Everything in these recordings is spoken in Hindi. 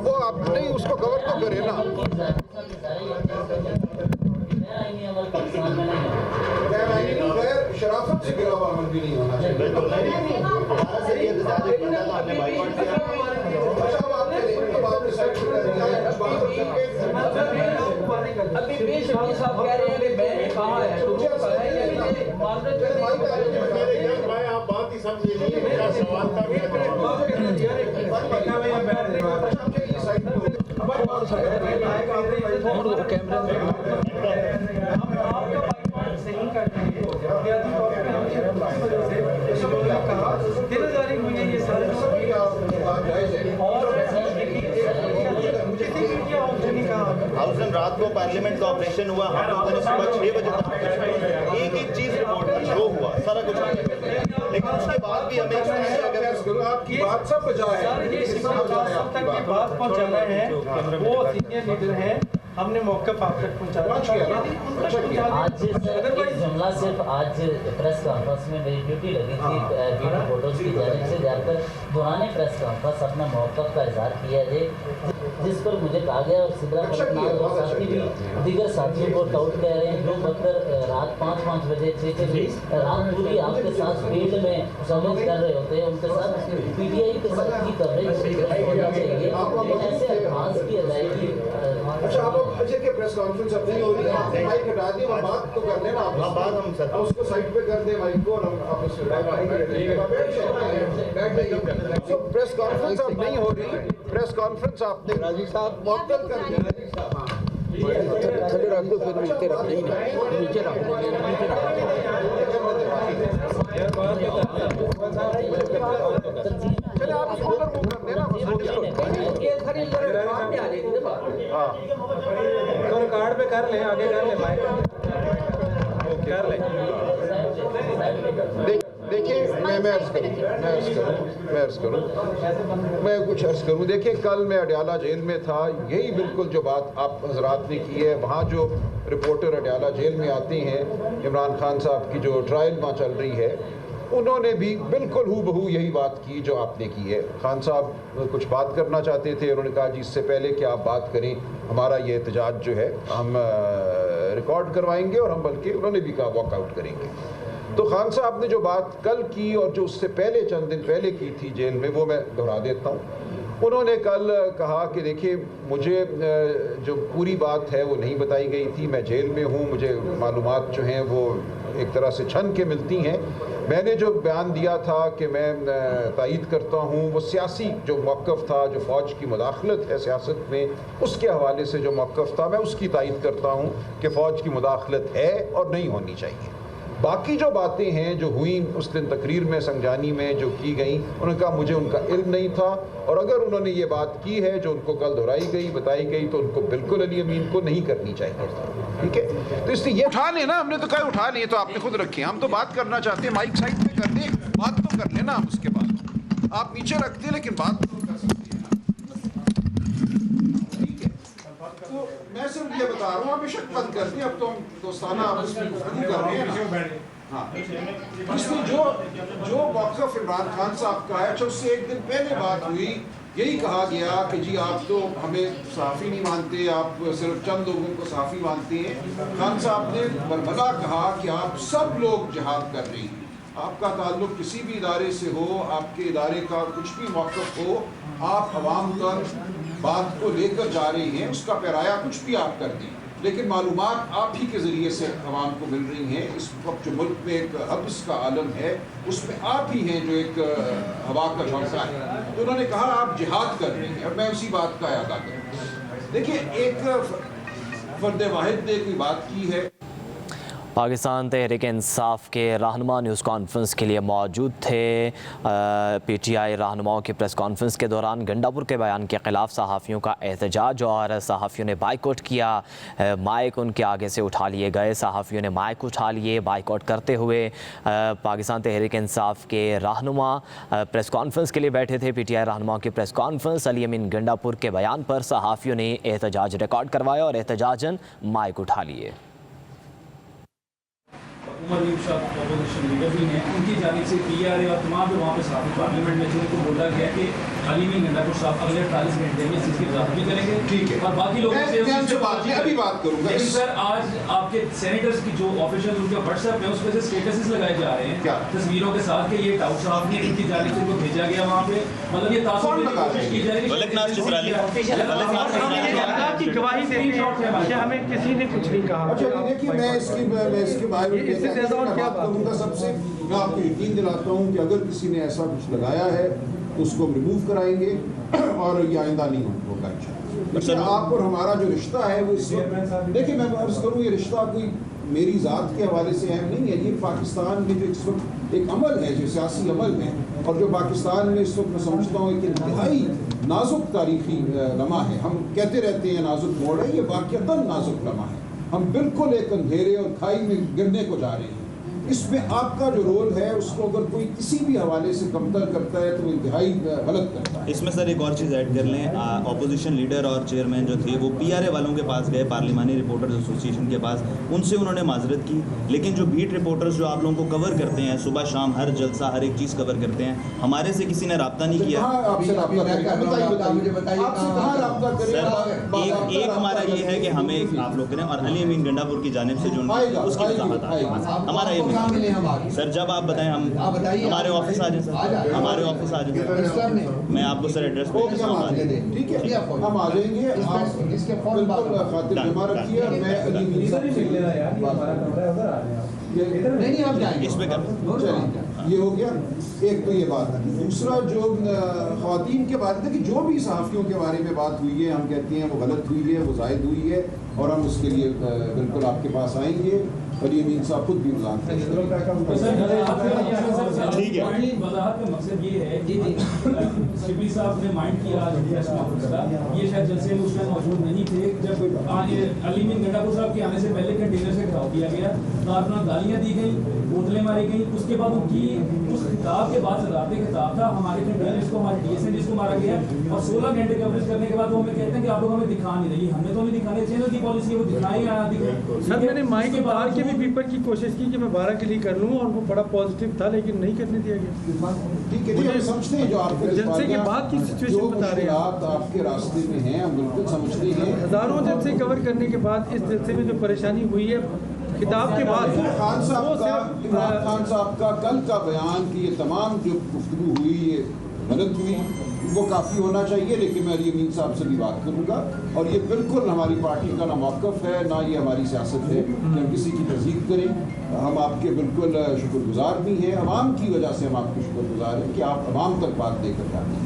वो आप नहीं उसको कवर तो करें ना। शराफत से गिरा हुआ अमल भी नहीं होना चाहिए। अभी पेश साहब कह रहे हैं कि मैंने कहा है आप बात ही समझे नहीं, मेरा सवाल था हाउसन रात को पार्लियामेंट का ऑपरेशन हुआ, हम लोगों ने सुबह 6 बजे तक एक एक चीज रिपोर्ट की, जो हुआ सारा कुछ, लेकिन उसके बाद भी हमें आपकी बात सब बजा है, बात पहुंचाना है, वो सीनियर लीडर हैं, हमने मौक़िफ़ आप तक पहुंचाया। आज जुमला सिर्फ आज प्रेस कॉन्फ्रेंस में मेरी ड्यूटी लगी थी वीडियो फोटोज की जानिब से जाकर दौरान प्रेस कॉन्फ्रेंस अपना मौक़िफ़ का इज़हार किया जाए, जिस पर मुझे कहा गया और सिदरा पलटनाल और साथी भी दीगर साथियों को डाउट कह रहे हैं, जो बकर रात 5-5 बजे 6 बजे रात पूरी आपके साथ फील्ड में सर्वेलेंस कर रहे होते हैं, उनके साथ PTI के साथ की कवरेज होना चाहिए, लेकिन ऐसे एडवांस की अदायगी। अच्छा, आप अजय के प्रेस कॉन्फ्रेंस अब नहीं हो रही है, आपने माइक हटा दी, हम बात तो कर लेना, आप बात हम उसको साइड पे कर दें माइक को, और हम आप उससे प्रेस कॉन्फ्रेंस अब नहीं हो रही, प्रेस कॉन्फ्रेंस आपने राजी साहब मुअत्तल कर दिया। थले रख दो, फिर नीचे रख देंगे, नीचे रख देंगे, नीचे रख चले आप उसको उधर मूव कर देना, तो रिकॉर्ड पे कर ले, आगे कर ले, माइक कर ले। देखिए, मैं कुछ अर्ज करूं। देखिए, कल मैं अडयाला जेल में था, यही बिल्कुल जो बात आप हजरात ने की है, वहाँ जो रिपोर्टर अडयाला जेल में आते हैं, इमरान खान साहब की जो ट्रायल वहाँ चल रही है, उन्होंने भी बिल्कुल हूबहू यही बात की जो आपने की है। खान साहब कुछ बात करना चाहते थे, उन्होंने कहा जी इससे पहले कि आप बात करें, हमारा ये एहतजाज जो है हम रिकॉर्ड करवाएंगे, और हम बल्कि उन्होंने भी कहा वॉकआउट करेंगे। तो खान साहब ने जो बात कल की और जो उससे पहले चंद दिन पहले की थी जेल में, वो मैं दोहरा देता हूँ। उन्होंने कल कहा कि देखिए, मुझे जो पूरी बात है वो नहीं बताई गई थी, मैं जेल में हूँ, मुझे मालूमात जो हैं वो एक तरह से छन के मिलती हैं। मैंने जो बयान दिया था कि मैं तायीद करता हूँ, वो सियासी जो मौक़िफ़ था, जो फ़ौज की मुदाखलत है सियासत में, उसके हवाले से जो मौक़िफ़ था, मैं उसकी तायीद करता हूँ कि फ़ौज की मुदाखलत है और नहीं होनी चाहिए। बाकी जो बातें हैं जो हुई उस दिन तकरीर में संजानी में जो की गई, उन्होंने कहा मुझे उनका इल्म नहीं था, और अगर उन्होंने ये बात की है जो उनको कल दोहराई गई, बताई गई, तो उनको बिल्कुल अली अमीन को नहीं करनी चाहिए। ठीक है, तो इसलिए ये उठा लेना, हमने तो कहा उठा लिए, तो आपने खुद रखी, हम तो बात करना चाहते हैं, माइक साइड पे कर दे, बात तो कर लेना हम, उसके बाद आप नीचे रखते हैं, लेकिन बात तो कर सकते हैं। तो मैं सिर्फ ये बता रहा हूँ, आप बेशक बंद कर दें, अब तो हम दोस्ताना आपस में गुफ्तगू कर रहे हैं। हाँ, इसमें जो मौक़िफ़ इमरान खान साहब का है, अच्छा उससे एक दिन पहले बात हुई, यही कहा गया कि जी आप तो हमें सहाफ़ी नहीं मानते, आप सिर्फ चंद लोगों को सहाफ़ी मानते हैं। खान साहब ने बरबला कहा कि आप सब लोग जिहाद कर रहे हैं, आपका ताल्लुक़ किसी भी इदारे से हो, आपके इदारे का कुछ भी मौक़िफ़ हो, आप अवाम तक बात को लेकर जा रहे हैं, उसका पैराया कुछ भी आप कर दें, लेकिन मालूमात आप ही के ज़रिए से अवाम को मिल रही हैं। इस वक्त जो मुल्क में एक हब्स का आलम है, उसमें आप ही हैं जो एक हवा का झोंका है। तो उन्होंने कहा आप जिहाद कर रहे हैं, और मैं उसी बात का अदा करूँ। देखिए, एक फ़र्द वाहिद ने कोई बात की है, पाकिस्तान तहरीक इंसाफ के रहनुमा न्यूज़ कॉन्फ्रेंस के लिए मौजूद थे। PTI रहनुमाओं की प्रेस कॉन्फ्रेंस के दौरान गंडापुर के बयान के ख़िलाफ़ सहाफ़ियों का एहतजाज और सहाफ़ियों ने बाइकआउट किया। माइक उनके आगे से उठा लिए गए, सहाफ़ियों ने माइक उठा लिए। बाइकआउट करते हुए पाकिस्तान तहरीक इंसाफ के रहनुमा प्रेस कॉन्फ्रेंस के लिए बैठे थे। PTI रहनुमाओं की प्रेस कॉन्फ्रेंस, अली अमीन गंडापुर के बयान पर सहाफ़ियों ने एहतजाज रिकॉर्ड करवाया और एहतजाजन माइक उठा लिए। अपोजिशन लीडर भी हैं, उनकी जानिब से PRA और तमाम जो वहाँ पे साथी पार्लियामेंट में जिनको बोला गया कि अलीमीन गंडापुर साहब अगले 48 घंटे में इस चीज़ की वजाहत भी करेंगे। ठीक है। और बाकी लोगों से मैं उनसे बात नहीं, अभी बात करूंगा। लेकिन सर आज आपके सेनेटर्स की जो ऑफिशियल उनके व्हाट्सएप में उस पर से स्टेटसेस लगाए जा रहे हैं क्या? तस्वीरों के साथ कि ये टाउट साहब ने इनकी जानिब से इनको भेजा गया वहाँ पे, मतलब ये तासुर की कोशिश की जा रही है। मलिकनाथ चित्राली की गवाही देते हैं कि हमें किसी ने कुछ नहीं कहा। अच्छा देखिए, मैं इसके बारे में इससे ज्यादा और क्या बात करूंगा। सबसे मैं आपको यकीन दिलाता हूँ कि अगर किसी ने ऐसा कुछ लगाया है तो उसको रिमूव कराएंगे और ये आइंदा नहीं होगा इंशाअल्लाह। आप और हमारा जो रिश्ता है वो इस वक्त, देखिए मैं अर्ज करूँ, ये रिश्ता कोई मेरी ज़ात के हवाले से अहम नहीं है। ये पाकिस्तान में जो इस वक्त एक अमल है, जो सियासी अमल है, और जो पाकिस्तान में इस वक्त मैं समझता हूँ कि इंतहाई नाजुक तारीखी लम्हा है। हम कहते रहते हैं नाजुक मोड़ है, ये वाक़अतन नाजुक लम्हा है। हम बिल्कुल एक अंधेरे और खाई में गिरने को जा रहे हैं। इसमें आपका जो रोल है उसको अगर कोई किसी भी हवाले से कमतर करता है तो इंतहाई गलत करता है। इसमें सर एक और चीज़ ऐड कर लें, ऑपोजिशन लीडर और चेयरमैन जो थे वो पीआरए वालों के पास गए, पार्लिमानी रिपोर्टर्स एसोसिएशन के पास, उनसे उन्होंने माजरत की। लेकिन जो बीट रिपोर्टर्स जो आप लोगों को कवर करते हैं, सुबह शाम हर जलसा हर एक चीज़ कवर करते हैं, हमारे से किसी ने रब्ता नहीं किया। सर एक हमारा ये है कि हमें आप लोग करें, और अली अमीन गंडापुर की जानिब से जो उसकी वजाहत हमारा ये सर जब आप बताएं हम हमारे ऑफिस आ जाए सर, हमारे ऑफिस आ जाए, मैं आपको सर एड्रेस ठीक है, हम आ जाएंगे। इसके खातिर जमा रखिए, मैं नहीं आप जाएंगे इस पे चलिए, ये हो गया एक। तो ये बात, दूसरा जो ख़वातीन के बारे में कि जो भी सहाफ़ियों के बारे में बात हुई है, हम कहते हैं वो गलत हुई है, वो ज़ायद हुई है, और हम उसके लिए बिल्कुल आपके पास आएंगे। अली अमीन साहब खुद भी वजाहत ठीक है। वजाहत का मकसद ये है कि शिबली साहब ने माइंड किया आज प्रेस कॉन्फ्रेंस का, ये शायद जलसे में उस टाइम मौजूद नहीं थे जब अली अमीन गंडापुर साहब के आने से पहले कंटेनर से घिराव किया गया, कारना गालियाँ दी गई, बोतलें मारी गई। उसके बाद उनकी उस खिताब के बाद सदारती खिताब था, हमारे कंटेनर्स को, हमारे DSN जिसको मारा गया, और 16 घंटे कवरेज करने के बाद वो हमें कहते हैं कि आप लोग हमें दिखा नहीं रही। हमने तो नहीं दिखाने, चैनल की पॉलिसी है वो दिखाएं या ना दिखाएं। सर मैंने माइक के बाहर के भी पीपर की कोशिश की कि मैं 12 के लिए कर लूँ, और वो बड़ा पॉजिटिव था, लेकिन नहीं करने दिया गया। ठीक है, हम समझते हैं जो आपको जलसे के बाद की सिचुएशन बता रहे हैं, आपके रास्ते में हैं, हम बिल्कुल समझते हैं। हज़ारों जलसे कवर करने के बाद इस जलसे में जो परेशानी हुई है खिताब के बाद, इमरान खान साहब का कल का बयान कि ये तमाम जो गुफ्तगू हुई ये गलत हुई, वो काफ़ी होना चाहिए। लेकिन मैं अली अमीन साहब से भी बात करूँगा, और ये बिल्कुल हमारी पार्टी का ना मौक़िफ़ है, ना ये हमारी सियासत है कि हम किसी की तस्दीक करें। हम आपके बिल्कुल शुक्रगुजार भी हैं, अवाम की वजह से हम आपके शुक्रगुजार हैं कि आप अवाम तक बात देकर जाते हैं।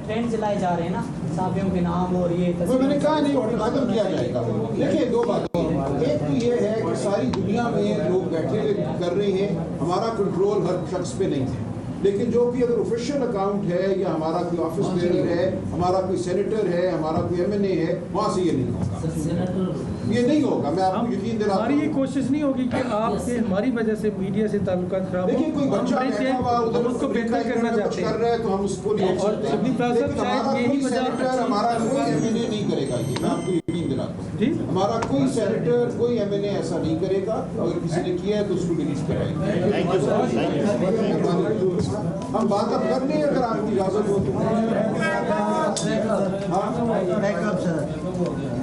ट्रेंड चलाए जा रहे हैं ना साफियों के नाम, और ये तो मैंने कहा नहीं खत्म किया जाएगा। देखिए दो बातें, एक तो ये है कि सारी दुनिया में लोग बैठे हुए कर रहे हैं, हमारा कंट्रोल हर शख्स पे नहीं है, लेकिन जो भी अगर ऑफिशियल अकाउंट है या हमारा कोई ऑफिस बेयर है, हमारा कोई सेनेटर है, हमारा कोई MNA है, वहाँ से ये नहीं होगा, ये नहीं होगा। मैं आपको यकीन दिलाता हूं। हमारी ये कोशिश नहीं होगी कि आपसे हमारी वजह से मीडिया से ताल्लुकात खराब हो। देखिए कोई बच्चा बैठा हुआ उधर उसको बेहतर करना चाहते कर रहा है तो हम उसको नहीं और शिबली साहब शायद यही वजह, हमारा कोई MNA नहीं करेगा, ये मैं आपको यकीन दिलाता हूँ। हमारा कोई सेनेटर, कोई MNA ऐसा नहीं करेगा। अगर किसी ने किया है तो उसको रिलीज कराएंगे। हम बात अब कर लें अगर आपकी इजाजत हो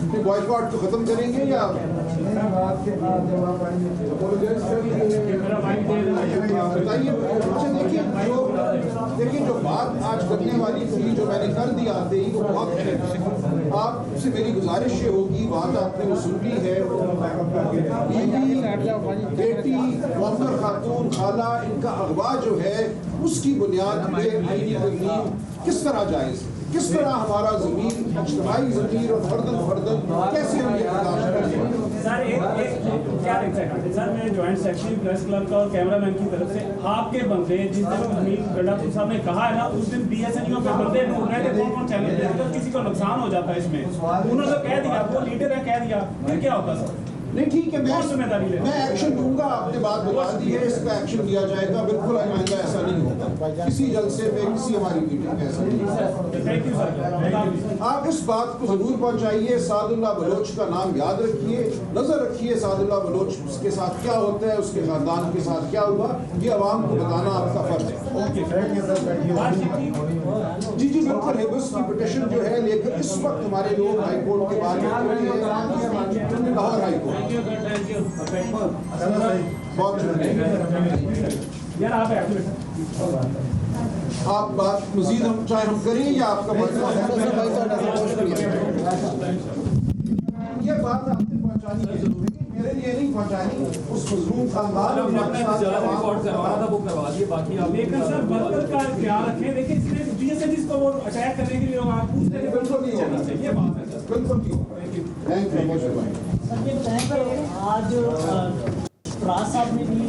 तो बॉयकॉट को खत्म करेंगे या बताइए। अच्छा देखिए जो बात आज करने वाली थी, जो मैंने कर दी आते ही, वो बहुत आपसे मेरी गुजारिश ये होगी, बात आपने वो सुन ली है, बेटी मौकर खातून खाला इनका अगवा जो है उसकी बुनियाद पे आईनी तरमीम किस तरह जायज़, किस तरह हमारा ज़मीन इज्तिमाई ज़मीन और फर्दन कैसे हम ये बर्दाश्त करेंगे। सर मैं जॉइंट सेक्रेटरी प्रेस क्लब का और कैमरामैन की तरफ से आपके बंदे जिस दिन अमीन गंडापुर साहब ने कहा है ना, उस दिन BSNU के बंदे ढूंढ रहे थे कौन चैनल पे, तो किसी को नुकसान हो जाता है इसमें, उन्होंने तो कह दिया, वो लीडर है कह दिया, फिर क्या होता सर? नहीं ठीक है, कौन जिम्मेदारी लेगा? मैं एक्शन लूंगा, आपने बात बता दी है, इस पर एक्शन लिया जाएगा, बिल्कुल आइंदा ऐसा नहीं होगा, किसी जलसे में, किसी हमारी मीटिंग में ऐसा नहीं होगा। Thank you sir. आप इस बात को जरूर पहुंचाइए, सादुल्लाह बलोच का नाम याद रखिए, नजर रखिए सादुल्लाह बलोच के साथ क्या होता है, उसके खानदान के साथ क्या हुआ, ये अवाम को बताना आपका फर्ज है। जी जी बिल्कुल, हेबस की पिटिशन जो है लेकर इस वक्त हमारे लोग हाई कोर्ट के बाद लाहौर हाई कोर्ट। बहुत शुक्रिया। यार आप आप बात मजीद हम चाहे हम करें या आपका ये बात आपने पहुंचानी है, मेरे लिए नहीं पहुंचानी, उस मजलूम खानदान लेकिन सर वर्कर का ख्याल रखें, देखिए इसने बीएसएनएस को वो अटैक करने के लिए लोग आप पूछते हैं, बिल्कुल नहीं होगा, ये बात है सर। बिल्कुल नहीं होगा। थैंक यू बहुत शुक्रिया। आज फराज साहब ने भी